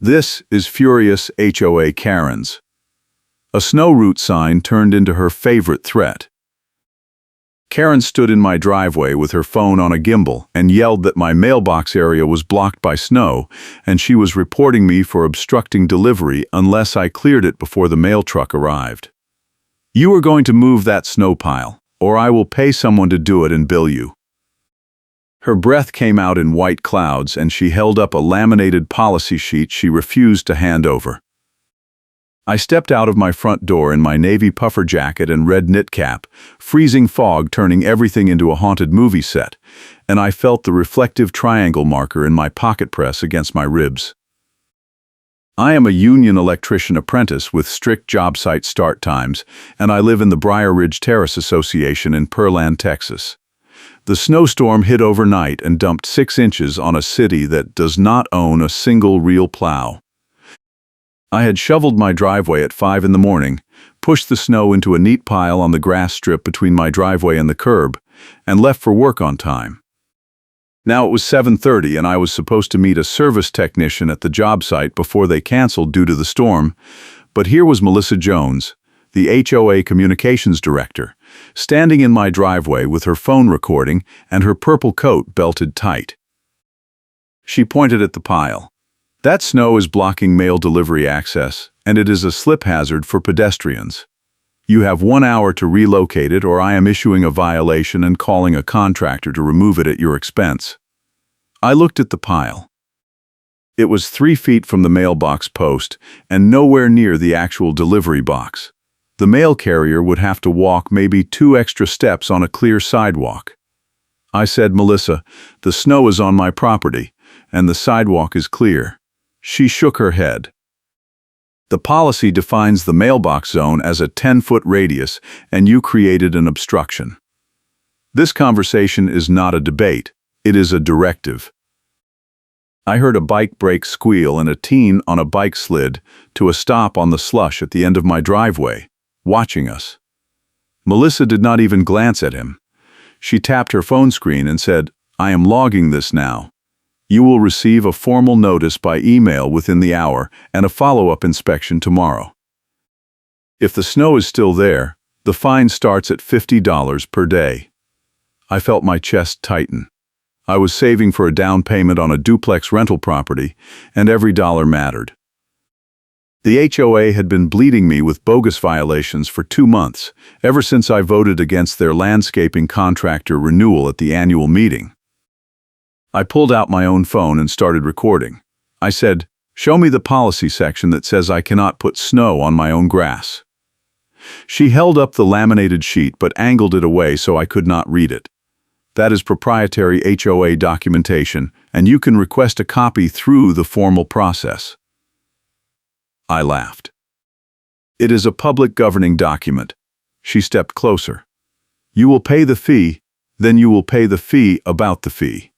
This is furious HOA Karens. A snow route sign turned into her favorite threat. Karen stood in my driveway with her phone on a gimbal and yelled that my mailbox area was blocked by snow and she was reporting me for obstructing delivery unless I cleared it before the mail truck arrived. "You are going to move that snow pile, or I will pay someone to do it and bill you." Her breath came out in white clouds and she held up a laminated policy sheet she refused to hand over. I stepped out of my front door in my navy puffer jacket and red knit cap, freezing fog turning everything into a haunted movie set, and I felt the reflective triangle marker in my pocket press against my ribs. I am a union electrician apprentice with strict job site start times, and I live in the Briar Ridge Terrace Association in Pearland, Texas. The snowstorm hit overnight and dumped 6 inches on a city that does not own a single real plow. I had shoveled my driveway at 5 in the morning, pushed the snow into a neat pile on the grass strip between my driveway and the curb, and left for work on time. Now it was 7:30 and I was supposed to meet a service technician at the job site before they canceled due to the storm, but here was Melissa Jones, the HOA communications director, standing in my driveway with her phone recording and her purple coat belted tight. She pointed at the pile. "That snow is blocking mail delivery access, and it is a slip hazard for pedestrians. You have 1 hour to relocate it, or I am issuing a violation and calling a contractor to remove it at your expense." I looked at the pile. It was 3 feet from the mailbox post and nowhere near the actual delivery box. The mail carrier would have to walk maybe 2 extra steps on a clear sidewalk. I said, "Melissa, the snow is on my property, and the sidewalk is clear." She shook her head. "The policy defines the mailbox zone as a 10-foot radius, and you created an obstruction. This conversation is not a debate, it is a directive." I heard a bike brake squeal and a teen on a bike slid to a stop on the slush at the end of my driveway, watching us. Melissa did not even glance at him. She tapped her phone screen and said, "I am logging this now. You will receive a formal notice by email within the hour and a follow-up inspection tomorrow. If the snow is still there, the fine starts at $50 per day." I felt my chest tighten. I was saving for a down payment on a duplex rental property, and every dollar mattered. The HOA had been bleeding me with bogus violations for 2 months, ever since I voted against their landscaping contractor renewal at the annual meeting. I pulled out my own phone and started recording. I said, "Show me the policy section that says I cannot put snow on my own grass." She held up the laminated sheet but angled it away so I could not read it. "That is proprietary HOA documentation, and you can request a copy through the formal process." I laughed. "It is a public governing document." She stepped closer. "You will pay the fee, then you will pay the fee about the fee."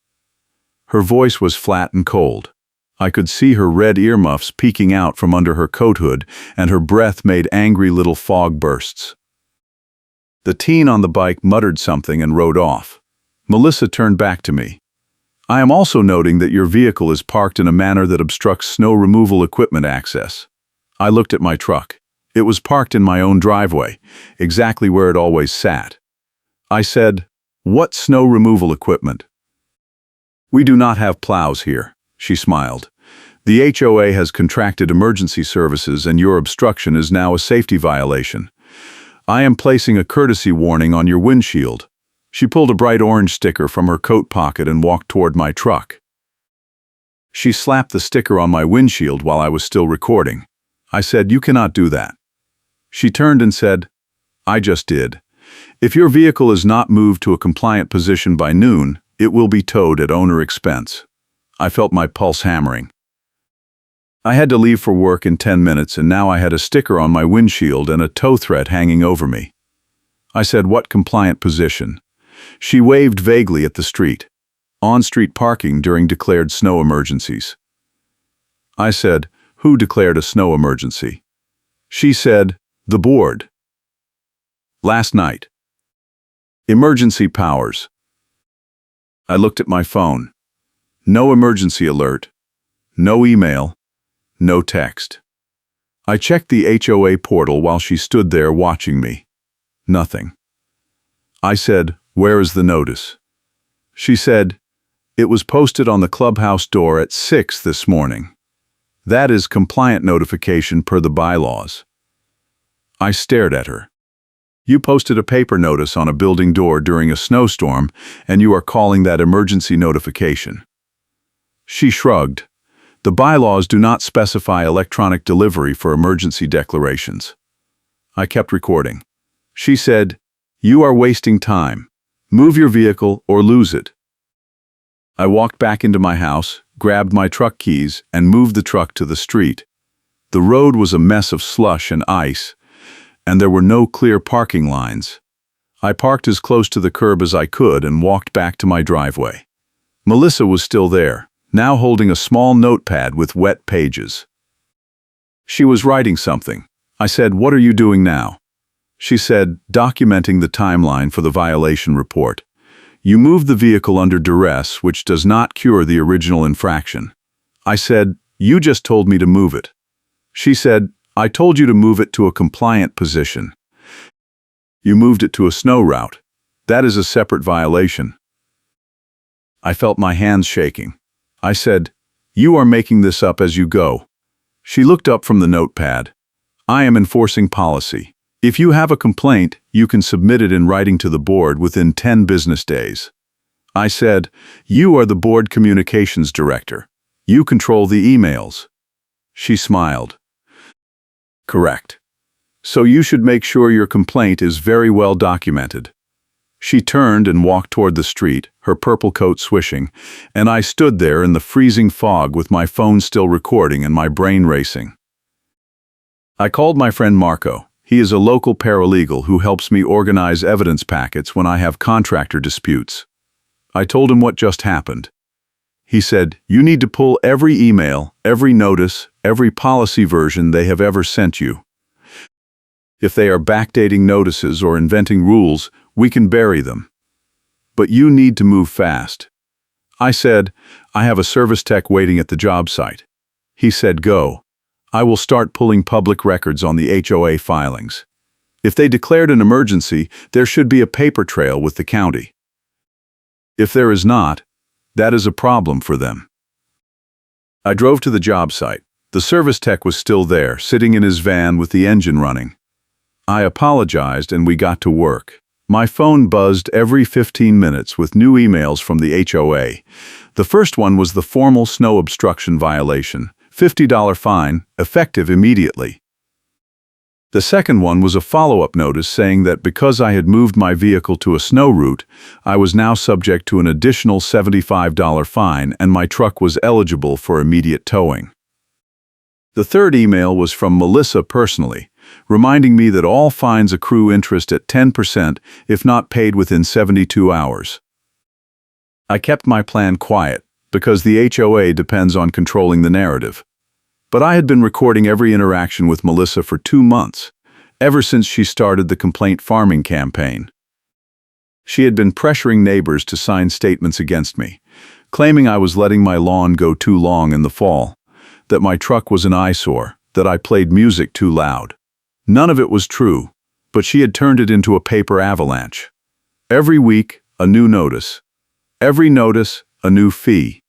Her voice was flat and cold. I could see her red earmuffs peeking out from under her coat hood, and her breath made angry little fog bursts. The teen on the bike muttered something and rode off. Melissa turned back to me. "I am also noting that your vehicle is parked in a manner that obstructs snow removal equipment access." I looked at my truck. It was parked in my own driveway, exactly where it always sat. I said, "What snow removal equipment?" "We do not have plows here," she smiled. "The HOA has contracted emergency services and your obstruction is now a safety violation. I am placing a courtesy warning on your windshield." She pulled a bright orange sticker from her coat pocket and walked toward my truck. She slapped the sticker on my windshield while I was still recording. I said, "You cannot do that." She turned and said, "I just did. If your vehicle is not moved to a compliant position by noon, it will be towed at owner expense." I felt my pulse hammering. I had to leave for work in 10 minutes and now I had a sticker on my windshield and a tow threat hanging over me. I said, "What compliant position?" She waved vaguely at the street. "On-street parking during declared snow emergencies." I said, "Who declared a snow emergency?" She said, "The board." "Last night." "Emergency powers." I looked at my phone. No emergency alert. No email. no text. I checked the HOA portal while she stood there watching me. Nothing. I said, "Where is the notice?" She said, "It was posted on the clubhouse door at 6 this morning. That is compliant notification per the bylaws." I stared at her. "You posted a paper notice on a building door during a snowstorm, and you are calling that emergency notification." She shrugged. "The bylaws do not specify electronic delivery for emergency declarations." I kept recording. She said, "You are wasting time. Move your vehicle or lose it." I walked back into my house, grabbed my truck keys, and moved the truck to the street. The road was a mess of slush and ice, and there were no clear parking lines. I parked as close to the curb as I could and walked back to my driveway. Melissa was still there, now holding a small notepad with wet pages. She was writing something. I said, "What are you doing now?" She said, "Documenting the timeline for the violation report. You moved the vehicle under duress, which does not cure the original infraction." I said, "You just told me to move it." She said, "I told you to move it to a compliant position. You moved it to a snow route. That is a separate violation." I felt my hands shaking. I said, "You are making this up as you go." She looked up from the notepad. "I am enforcing policy. If you have a complaint, you can submit it in writing to the board within 10 business days." I said, "You are the board communications director. You control the emails." She smiled. "Correct. So you should make sure your complaint is very well documented." She turned and walked toward the street, her purple coat swishing, and I stood there in the freezing fog with my phone still recording and my brain racing. I called my friend Marco. He is a local paralegal who helps me organize evidence packets when I have contractor disputes. I told him what just happened. He said, "You need to pull every email, every notice, every policy version they have ever sent you. If they are backdating notices or inventing rules, we can bury them. But you need to move fast." I said, "I have a service tech waiting at the job site." He said, "Go. I will start pulling public records on the HOA filings. If they declared an emergency, there should be a paper trail with the county. If there is not, that is a problem for them." I drove to the job site. The service tech was still there, sitting in his van with the engine running. I apologized and we got to work. My phone buzzed every 15 minutes with new emails from the HOA. The first one was the formal snow obstruction violation, $50 fine, effective immediately. The second one was a follow-up notice saying that because I had moved my vehicle to a snow route, I was now subject to an additional $75 fine and my truck was eligible for immediate towing. The third email was from Melissa personally, reminding me that all fines accrue interest at 10% if not paid within 72 hours. I kept my plan quiet because the HOA depends on controlling the narrative. But I had been recording every interaction with Melissa for 2 months, ever since she started the complaint farming campaign. She had been pressuring neighbors to sign statements against me, claiming I was letting my lawn go too long in the fall, that my truck was an eyesore, that I played music too loud. None of it was true, but she had turned it into a paper avalanche. Every week, a new notice. Every notice, a new fee.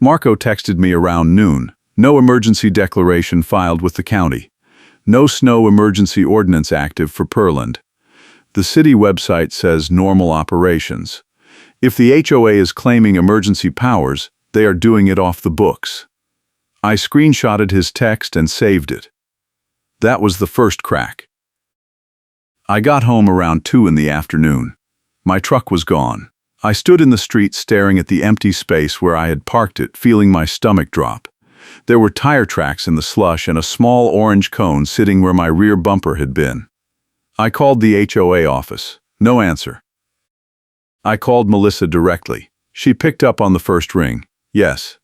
Marco texted me around noon. No emergency declaration filed with the county. No snow emergency ordinance active for Pearland. The city website says normal operations. If the HOA is claiming emergency powers, they are doing it off the books. I screenshotted his text and saved it. That was the first crack. I got home around 2 in the afternoon. My truck was gone. I stood in the street staring at the empty space where I had parked it, feeling my stomach drop. There were tire tracks in the slush and a small orange cone sitting where my rear bumper had been. I called the HOA office. No answer. I called Melissa directly. She picked up on the first ring. Yes.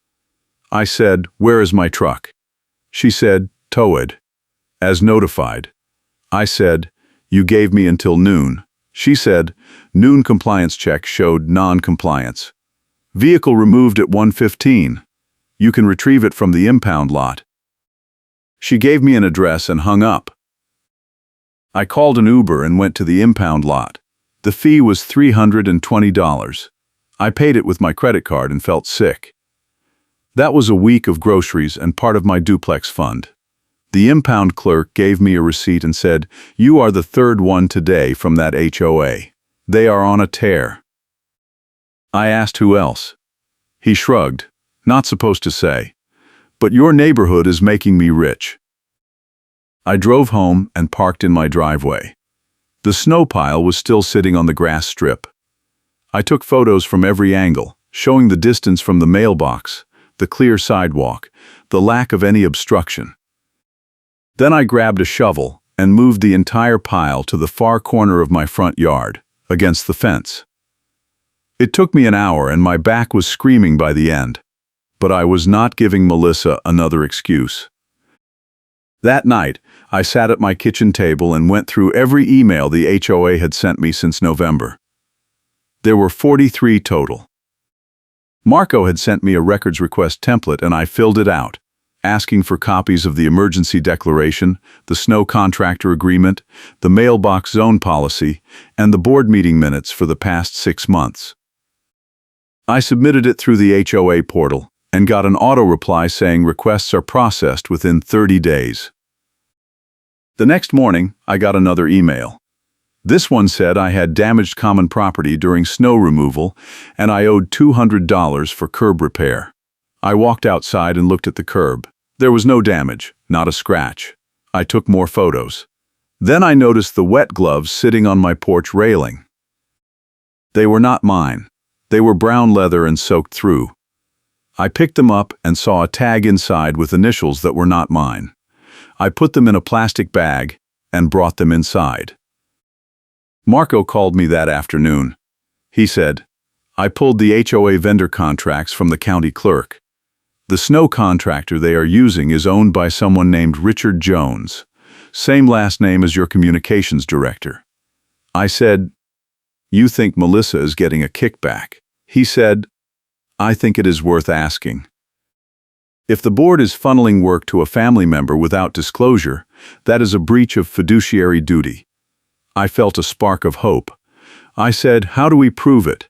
I said, "Where is my truck?" She said, "Towed. As notified." I said, "You gave me until noon." She said, "Noon compliance check showed non-compliance. Vehicle removed at 1:15. You can retrieve it from the impound lot." She gave me an address and hung up. I called an Uber and went to the impound lot. The fee was $320. I paid it with my credit card and felt sick. That was a week of groceries and part of my duplex fund. The impound clerk gave me a receipt and said, "You are the third one today from that HOA. They are on a tear." I asked who else. He shrugged. "Not supposed to say. But your neighborhood is making me rich." I drove home and parked in my driveway. The snow pile was still sitting on the grass strip. I took photos from every angle, showing the distance from the mailbox, the clear sidewalk, the lack of any obstruction. Then I grabbed a shovel and moved the entire pile to the far corner of my front yard, against the fence. It took me an hour and my back was screaming by the end, but I was not giving Melissa another excuse. That night, I sat at my kitchen table and went through every email the HOA had sent me since November. There were 43 total. Marco had sent me a records request template and I filled it out, asking for copies of the emergency declaration, the snow contractor agreement, the mailbox zone policy, and the board meeting minutes for the past 6 months. I submitted it through the HOA portal and got an auto-reply saying requests are processed within 30 days. The next morning, I got another email. This one said I had damaged common property during snow removal and I owed $200 for curb repair. I walked outside and looked at the curb. There was no damage, not a scratch. I took more photos. Then I noticed the wet gloves sitting on my porch railing. They were not mine. They were brown leather and soaked through. I picked them up and saw a tag inside with initials that were not mine. I put them in a plastic bag and brought them inside. Marco called me that afternoon. He said, "I pulled the HOA vendor contracts from the county clerk. The snow contractor they are using is owned by someone named Richard Jones, same last name as your communications director." I said, "You think Melissa is getting a kickback?" He said, "I think it is worth asking. If the board is funneling work to a family member without disclosure, that is a breach of fiduciary duty." I felt a spark of hope. I said, "How do we prove it?"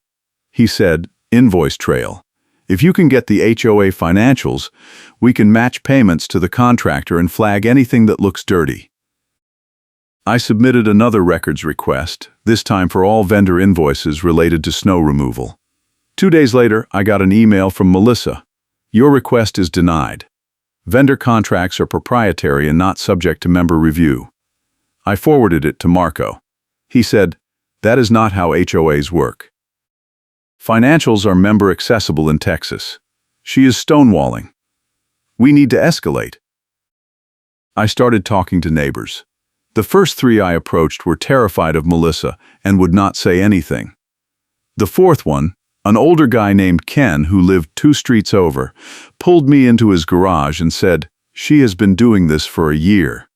He said, "Invoice trail. If you can get the HOA financials, we can match payments to the contractor and flag anything that looks dirty." I submitted another records request, this time for all vendor invoices related to snow removal. 2 days later, I got an email from Melissa. "Your request is denied. Vendor contracts are proprietary and not subject to member review." I forwarded it to Marco. He said, "That is not how HOAs work. Financials are member accessible in Texas. She is stonewalling. We need to escalate." I started talking to neighbors. The first 3 I approached were terrified of Melissa and would not say anything. The fourth one, an older guy named Ken who lived 2 streets over, pulled me into his garage and said, "She has been doing this for a year."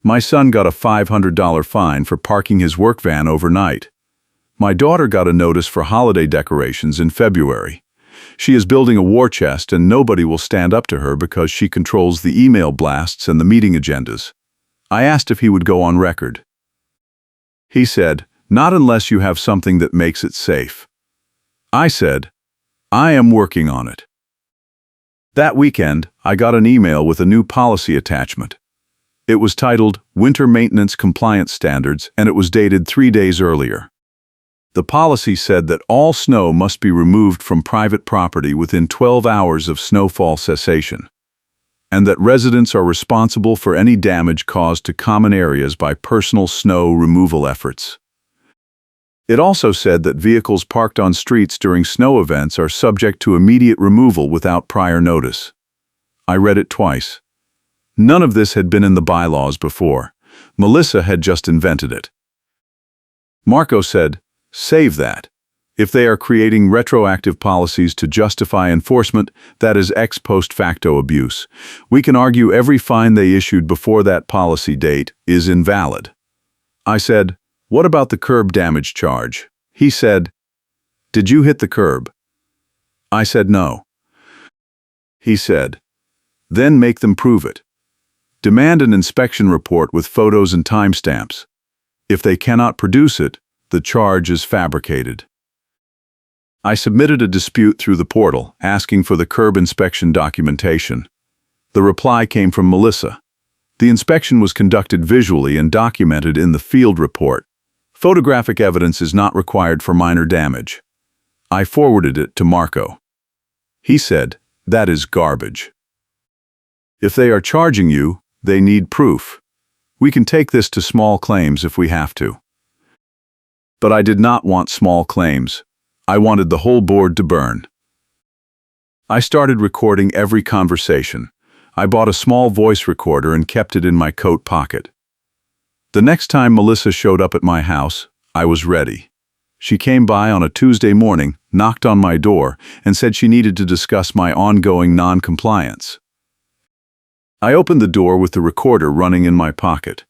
My son got a $500 fine for parking his work van overnight. My daughter got a notice for holiday decorations in February. She is building a war chest and nobody will stand up to her because she controls the email blasts and the meeting agendas. I asked if he would go on record. He said, "Not unless you have something that makes it safe." I said, "I am working on it." That weekend, I got an email with a new policy attachment. It was titled Winter Maintenance Compliance Standards, and it was dated 3 days earlier. The policy said that all snow must be removed from private property within 12 hours of snowfall cessation, and that residents are responsible for any damage caused to common areas by personal snow removal efforts. It also said that vehicles parked on streets during snow events are subject to immediate removal without prior notice. I read it twice. None of this had been in the bylaws before. Melissa had just invented it. Marco said, "Save that. If they are creating retroactive policies to justify enforcement, that is ex post facto abuse. We can argue every fine they issued before that policy date is invalid." I said, "What about the curb damage charge?" He said, "Did you hit the curb?" I said no. he said. Then make them prove it. Demand an inspection report with photos and timestamps. If they cannot produce it, the charge is fabricated. I submitted a dispute through the portal, asking for the curb inspection documentation. The reply came from Melissa. The inspection was conducted visually and documented in the field report. Photographic evidence is not required for minor damage. I forwarded it to Marco. He said, "That is garbage. If they are charging you, they need proof. We can take this to small claims if we have to." But I did not want small claims. I wanted the whole board to burn. I started recording every conversation. I bought a small voice recorder and kept it in my coat pocket. The next time Melissa showed up at my house, I was ready. She came by on a Tuesday morning, knocked on my door, and said she needed to discuss my ongoing non-compliance. I opened the door with the recorder running in my pocket.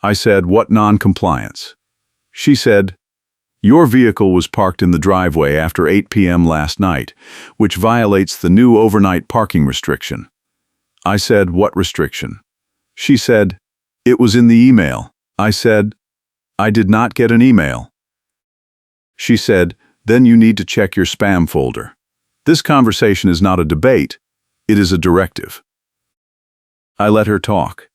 I said, "What non-compliance?" She said, "Your vehicle was parked in the driveway after 8 p.m. last night, which violates the new overnight parking restriction." I said, "What restriction?" She said, "It was in the email." I said, "I did not get an email." She said, "Then you need to check your spam folder. This conversation is not a debate, it is a directive." I let her talk.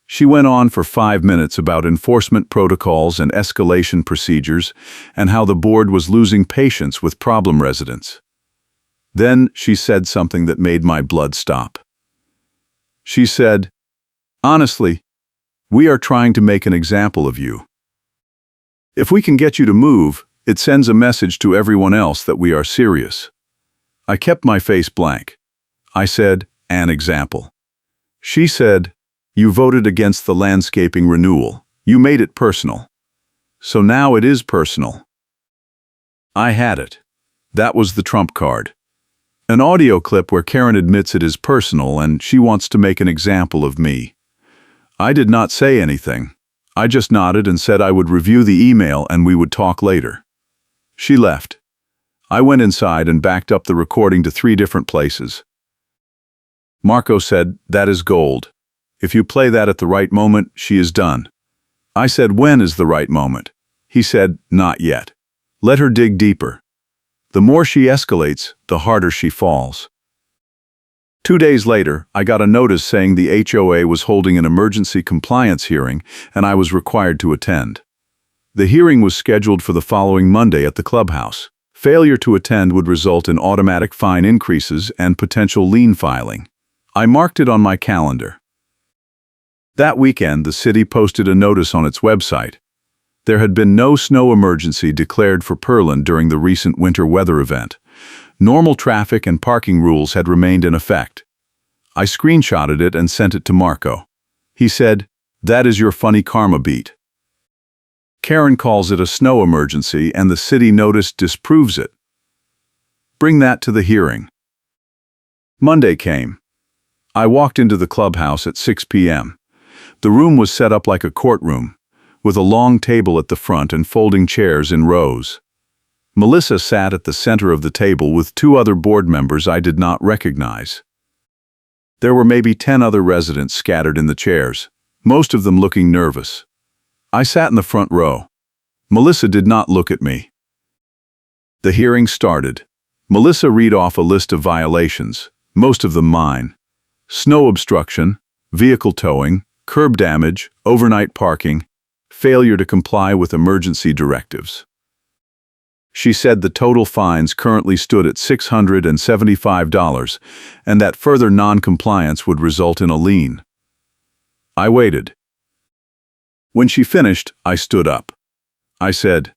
She went on for 5 minutes about enforcement protocols and escalation procedures and how the board was losing patience with problem residents. Then she said something that made my blood stop. She said, "Honestly, we are trying to make an example of you. If we can get you to move, it sends a message to everyone else that we are serious." I kept my face blank. I said, "An example." She said, "You voted against the landscaping renewal. You made it personal. So now it is personal." I had it. That was the trump card. An audio clip where Karen admits it is personal and she wants to make an example of me. I did not say anything. I just nodded and said I would review the email and we would talk later. She left. I went inside and backed up the recording to 3 different places. Marco said, "That is gold. If you play that at the right moment, she is done." I said, "When is the right moment?" He said, "Not yet. Let her dig deeper. The more she escalates, the harder she falls." 2 days later, I got a notice saying the HOA was holding an emergency compliance hearing and I was required to attend. The hearing was scheduled for the following Monday at the clubhouse. Failure to attend would result in automatic fine increases and potential lien filing. I marked it on my calendar. That weekend, the city posted a notice on its website. There had been no snow emergency declared for Pearland during the recent winter weather event. Normal traffic and parking rules had remained in effect. I screenshotted it and sent it to Marco. He said, "That is your funny karma beat." Karen calls it a snow emergency and the city notice disproves it. Bring that to the hearing. Monday came. I walked into the clubhouse at 6 p.m. The room was set up like a courtroom, with a long table at the front and folding chairs in rows. Melissa sat at the center of the table with 2 other board members I did not recognize. There were maybe 10 other residents scattered in the chairs, most of them looking nervous. I sat in the front row. Melissa did not look at me. The hearing started. Melissa read off a list of violations, most of them mine. Snow obstruction, vehicle towing, curb damage, overnight parking, failure to comply with emergency directives. She said the total fines currently stood at $675 and that further non-compliance would result in a lien. I waited. When she finished, I stood up. I said,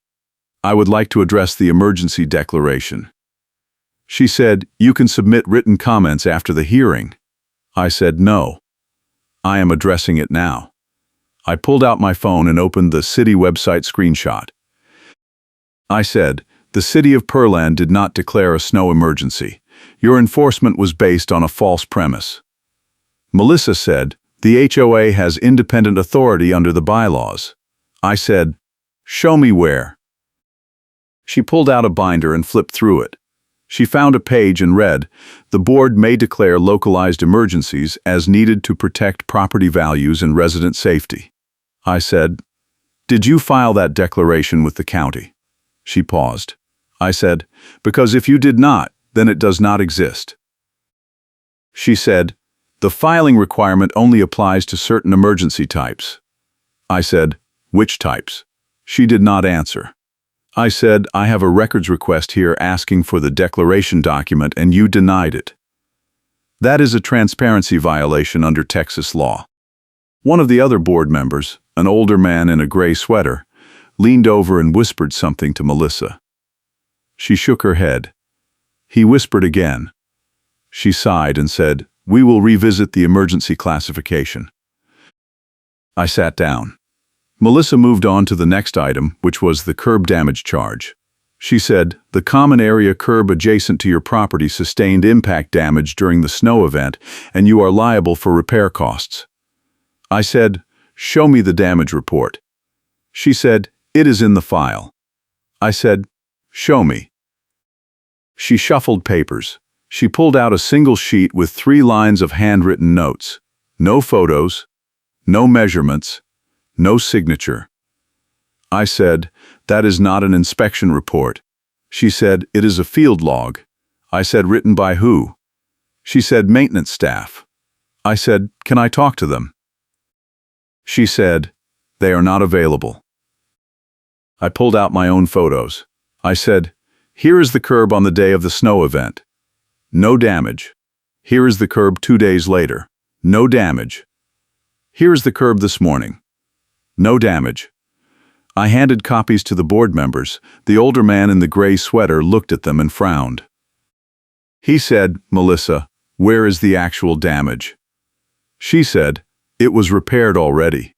"I would like to address the emergency declaration." She said, "You can submit written comments after the hearing." I said, "No. I am addressing it now." I pulled out my phone and opened the city website screenshot. I said, "The city of Pearland did not declare a snow emergency. Your enforcement was based on a false premise." Melissa said, "The HOA has independent authority under the bylaws." I said, "Show me where." She pulled out a binder and flipped through it. She found a page and read, "The board may declare localized emergencies as needed to protect property values and resident safety." I said, "Did you file that declaration with the county?" She paused. I said, "Because if you did not, then it does not exist." She said, "The filing requirement only applies to certain emergency types." I said, "Which types?" She did not answer. I said, "I have a records request here asking for the declaration document and you denied it. That is a transparency violation under Texas law." One of the other board members, an older man in a gray sweater, leaned over and whispered something to Melissa. She shook her head. He whispered again. She sighed and said, "We will revisit the emergency classification." I sat down. Melissa moved on to the next item, which was the curb damage charge. She said, "The common area curb adjacent to your property sustained impact damage during the snow event, and you are liable for repair costs." I said, "Show me the damage report." She said, "It is in the file." I said, "Show me." She shuffled papers. She pulled out a single sheet with 3 lines of handwritten notes. No photos, no measurements, no signature. I said, "That is not an inspection report." She said, "It is a field log." I said, "Written by who?" She said, "Maintenance staff." I said, "Can I talk to them?" She said, "They are not available." I pulled out my own photos. I said, "Here is the curb on the day of the snow event. No damage. Here is the curb 2 days later. No damage. Here is the curb this morning. No damage." I handed copies to the board members. The older man in the gray sweater looked at them and frowned. He said, "Melissa, where is the actual damage?" She said, "It was repaired already."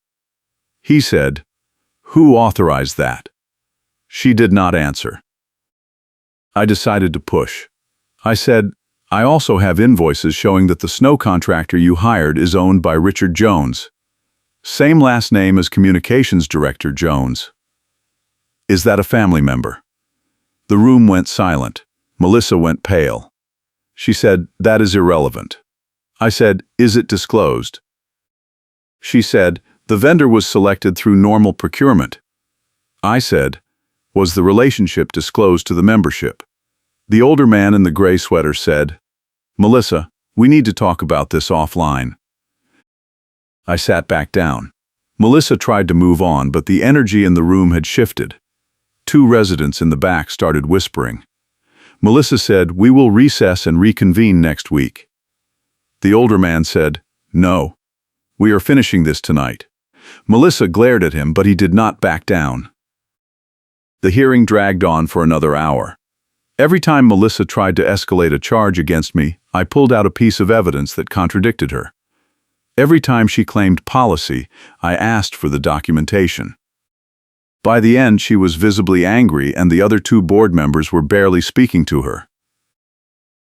He said, "Who authorized that?" She did not answer. I decided to push. I said, "I also have invoices showing that the snow contractor you hired is owned by Richard Jones. Same last name as Communications Director Jones. Is that a family member?" The room went silent. Melissa went pale. She said, "That is irrelevant." I said, "Is it disclosed?" She said, "The vendor was selected through normal procurement." I said, "Was the relationship disclosed to the membership?" The older man in the gray sweater said, "Melissa, we need to talk about this offline." I sat back down. Melissa tried to move on, but the energy in the room had shifted. 2 residents in the back started whispering. Melissa said, "We will recess and reconvene next week." The older man said, "No, we are finishing this tonight." Melissa glared at him, but he did not back down. The hearing dragged on for another hour. Every time Melissa tried to escalate a charge against me, I pulled out a piece of evidence that contradicted her. Every time she claimed policy, I asked for the documentation. By the end, she was visibly angry, and the other 2 board members were barely speaking to her.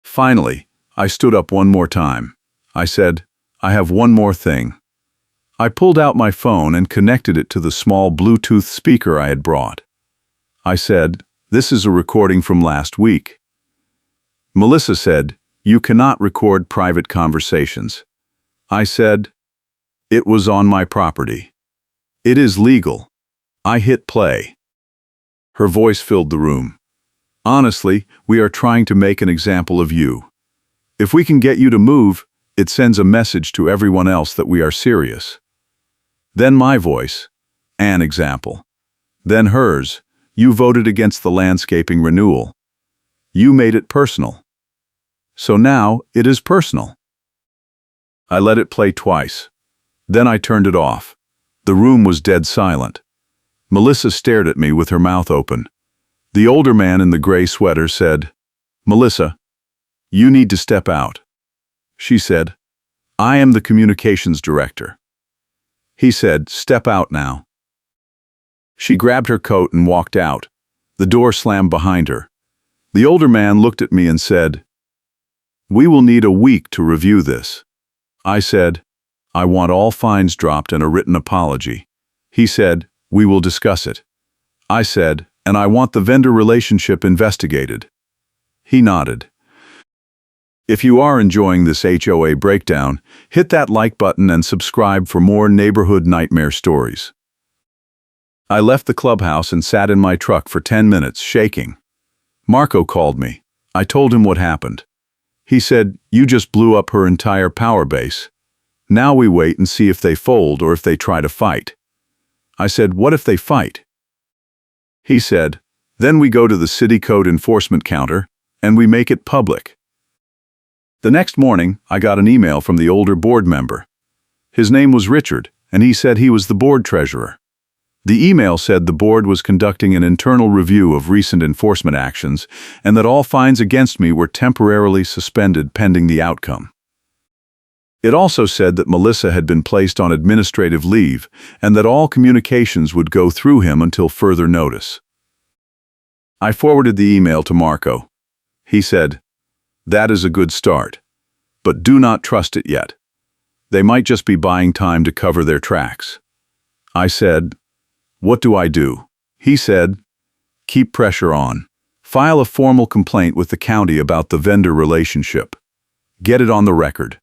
Finally, I stood up one more time. I said, "I have one more thing." I pulled out my phone and connected it to the small Bluetooth speaker I had brought. I said, "This is a recording from last week." Melissa said, "You cannot record private conversations." I said, "It was on my property. It is legal." I hit play. Her voice filled the room. "Honestly, we are trying to make an example of you. If we can get you to move, it sends a message to everyone else that we are serious." Then my voice, "An example." Then hers, "You voted against the landscaping renewal. You made it personal. So now it is personal." I let it play twice. Then I turned it off. The room was dead silent. Melissa stared at me with her mouth open. The older man in the gray sweater said, "Melissa, you need to step out." She said, "I am the communications director." He said, "Step out now." She grabbed her coat and walked out. The door slammed behind her. The older man looked at me and said, "We will need a week to review this." I said, "I want all fines dropped and a written apology." He said, "We will discuss it." I said, "And I want the vendor relationship investigated." He nodded. If you are enjoying this HOA breakdown, hit that like button and subscribe for more neighborhood nightmare stories. I left the clubhouse and sat in my truck for 10 minutes, shaking. Marco called me. I told him what happened. He said, "You just blew up her entire power base. Now we wait and see if they fold or if they try to fight." I said, "What if they fight?" He said, "Then we go to the city code enforcement counter and we make it public." The next morning, I got an email from the older board member. His name was Richard, and he said he was the board treasurer. The email said the board was conducting an internal review of recent enforcement actions and that all fines against me were temporarily suspended pending the outcome. It also said that Melissa had been placed on administrative leave and that all communications would go through him until further notice. I forwarded the email to Marco. He said, "That is a good start, but do not trust it yet. They might just be buying time to cover their tracks." I said, "What do I do?" He said, "Keep pressure on. File a formal complaint with the county about the vendor relationship. Get it on the record."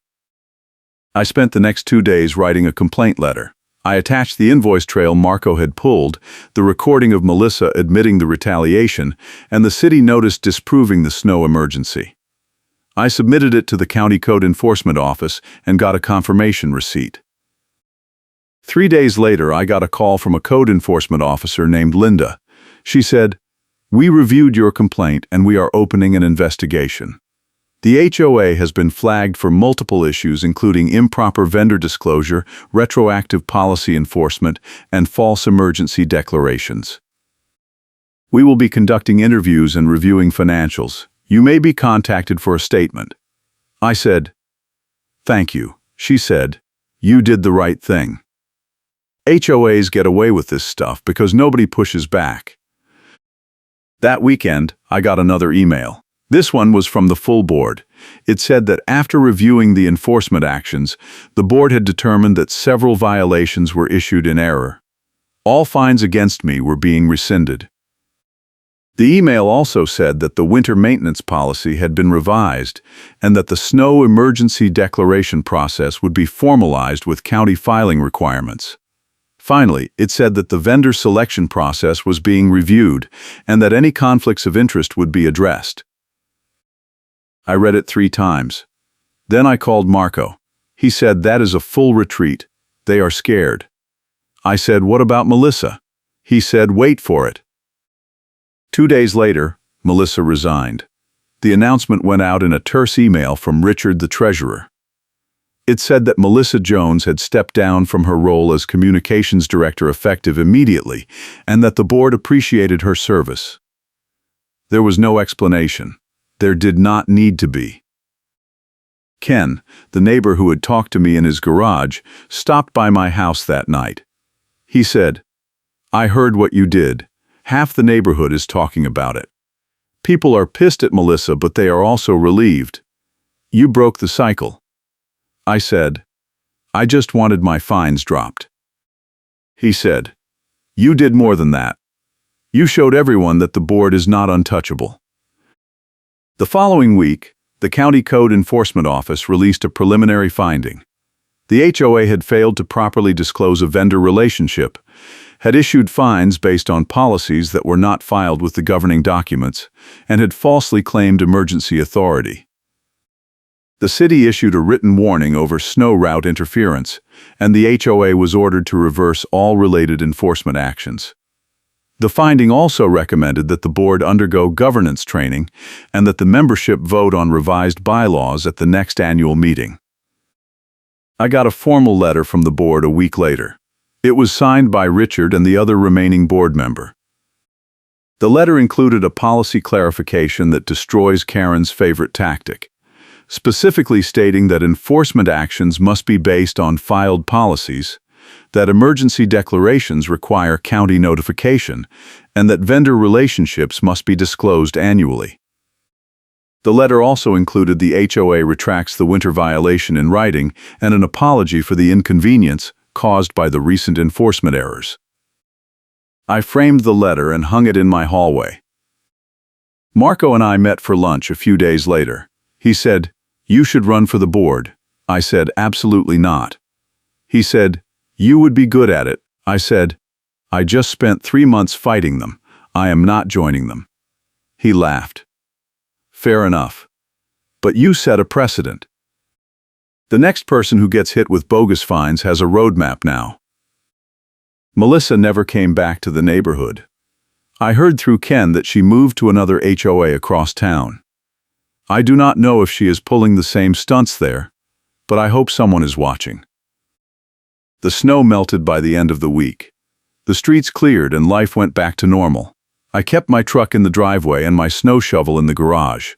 I spent the next 2 days writing a complaint letter. I attached the invoice trail Marco had pulled, the recording of Melissa admitting the retaliation, and the city notice disproving the snow emergency. I submitted it to the County Code Enforcement Office and got a confirmation receipt. 3 days later, I got a call from a code enforcement officer named Linda. She said, "We reviewed your complaint and we are opening an investigation. The HOA has been flagged for multiple issues including improper vendor disclosure, retroactive policy enforcement, and false emergency declarations. We will be conducting interviews and reviewing financials. You may be contacted for a statement." I said, "Thank you." She said, "You did the right thing." HOAs get away with this stuff because nobody pushes back. That weekend, I got another email. This one was from the full board. It said that after reviewing the enforcement actions, the board had determined that several violations were issued in error. All fines against me were being rescinded. The email also said that the winter maintenance policy had been revised and that the snow emergency declaration process would be formalized with county filing requirements. Finally, it said that the vendor selection process was being reviewed and that any conflicts of interest would be addressed. I read it 3 times. Then I called Marco. He said, "That is a full retreat. They are scared." I said, "What about Melissa?" He said, "Wait for it." 2 days later, Melissa resigned. The announcement went out in a terse email from Richard, the treasurer. It said that Melissa Jones had stepped down from her role as communications director effective immediately, and that the board appreciated her service. There was no explanation. There did not need to be. Ken, the neighbor who had talked to me in his garage, stopped by my house that night. He said, "I heard what you did. Half the neighborhood is talking about it. People are pissed at Melissa, but they are also relieved. You broke the cycle." I said, "I just wanted my fines dropped." He said, "You did more than that. You showed everyone that the board is not untouchable." The following week, the County Code Enforcement Office released a preliminary finding. The HOA had failed to properly disclose a vendor relationship, had issued fines based on policies that were not filed with the governing documents, and had falsely claimed emergency authority. The city issued a written warning over snow route interference, and the HOA was ordered to reverse all related enforcement actions. The finding also recommended that the board undergo governance training and that the membership vote on revised bylaws at the next annual meeting. I got a formal letter from the board a week later. It was signed by Richard and the other remaining board member. The letter included a policy clarification that destroys Karen's favorite tactic, specifically stating that enforcement actions must be based on filed policies, that emergency declarations require county notification, and that vendor relationships must be disclosed annually. The letter also included the HOA retracts the winter violation in writing and an apology for the inconvenience caused by the recent enforcement errors. I framed the letter and hung it in my hallway. Marco and I met for lunch a few days later. He said, "You should run for the board." I said, "Absolutely not." He said, "You would be good at it." I said, "I just spent 3 months fighting them. I am not joining them." He laughed. "Fair enough. But you set a precedent. The next person who gets hit with bogus fines has a roadmap now." Melissa never came back to the neighborhood. I heard through Ken that she moved to another HOA across town. I do not know if she is pulling the same stunts there, but I hope someone is watching. The snow melted by the end of the week. The streets cleared and life went back to normal. I kept my truck in the driveway and my snow shovel in the garage.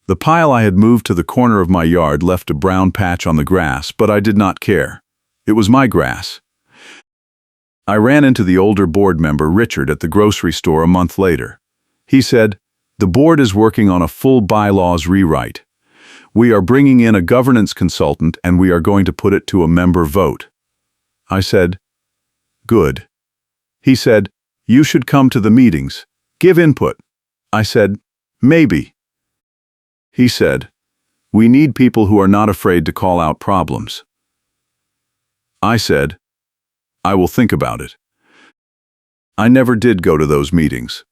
The pile I had moved to the corner of my yard left a brown patch on the grass, but I did not care. It was my grass. I ran into the older board member, Richard, at the grocery store a month later. He said, "The board is working on a full bylaws rewrite. We are bringing in a governance consultant and we are going to put it to a member vote." I said, "Good." He said, "You should come to the meetings. Give input." I said, "Maybe." He said, "We need people who are not afraid to call out problems." I said, "I will think about it." I never did go to those meetings,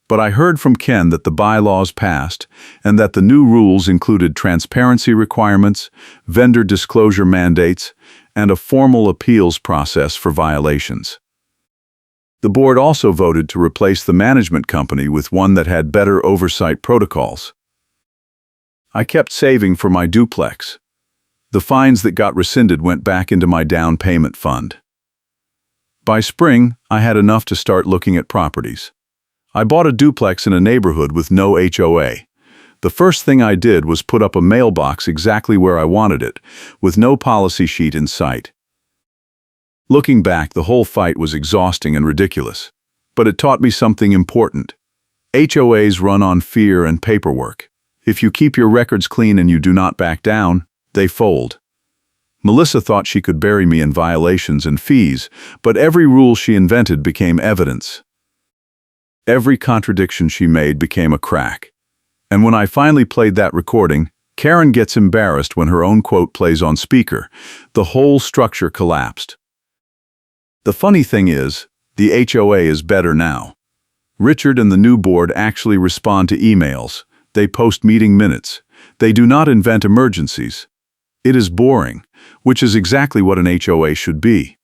but I heard from Ken that the bylaws passed and that the new rules included transparency requirements, vendor disclosure mandates, and a formal appeals process for violations. The board also voted to replace the management company with one that had better oversight protocols. I kept saving for my duplex. The fines that got rescinded went back into my down payment fund. By spring, I had enough to start looking at properties. I bought a duplex in a neighborhood with no HOA. The first thing I did was put up a mailbox exactly where I wanted it, with no policy sheet in sight. Looking back, the whole fight was exhausting and ridiculous, but it taught me something important. HOAs run on fear and paperwork. If you keep your records clean and you do not back down, they fold. Melissa thought she could bury me in violations and fees, but every rule she invented became evidence. Every contradiction she made became a crack. And when I finally played that recording, Karen gets embarrassed when her own quote plays on speaker. The whole structure collapsed. The funny thing is, the HOA is better now. Richard and the new board actually respond to emails. They post meeting minutes. They do not invent emergencies. It is boring, which is exactly what an HOA should be.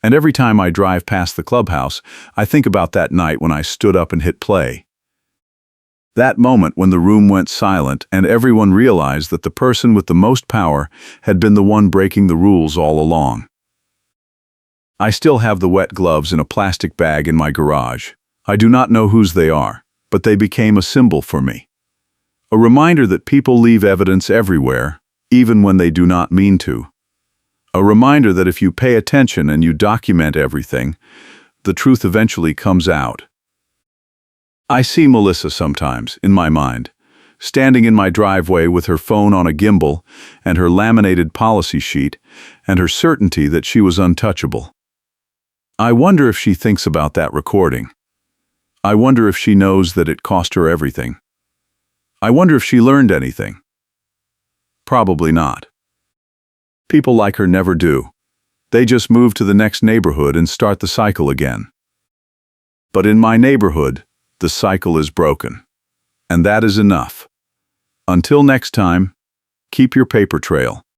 And every time I drive past the clubhouse, I think about that night when I stood up and hit play. That moment when the room went silent and everyone realized that the person with the most power had been the one breaking the rules all along. I still have the wet gloves in a plastic bag in my garage. I do not know whose they are, but they became a symbol for me. A reminder that people leave evidence everywhere, even when they do not mean to. A reminder that if you pay attention and you document everything, the truth eventually comes out. I see Melissa sometimes, in my mind, standing in my driveway with her phone on a gimbal and her laminated policy sheet and her certainty that she was untouchable. I wonder if she thinks about that recording. I wonder if she knows that it cost her everything. I wonder if she learned anything. Probably not. People like her never do. They just move to the next neighborhood and start the cycle again. But in my neighborhood, the cycle is broken. And that is enough. Until next time, keep your paper trail.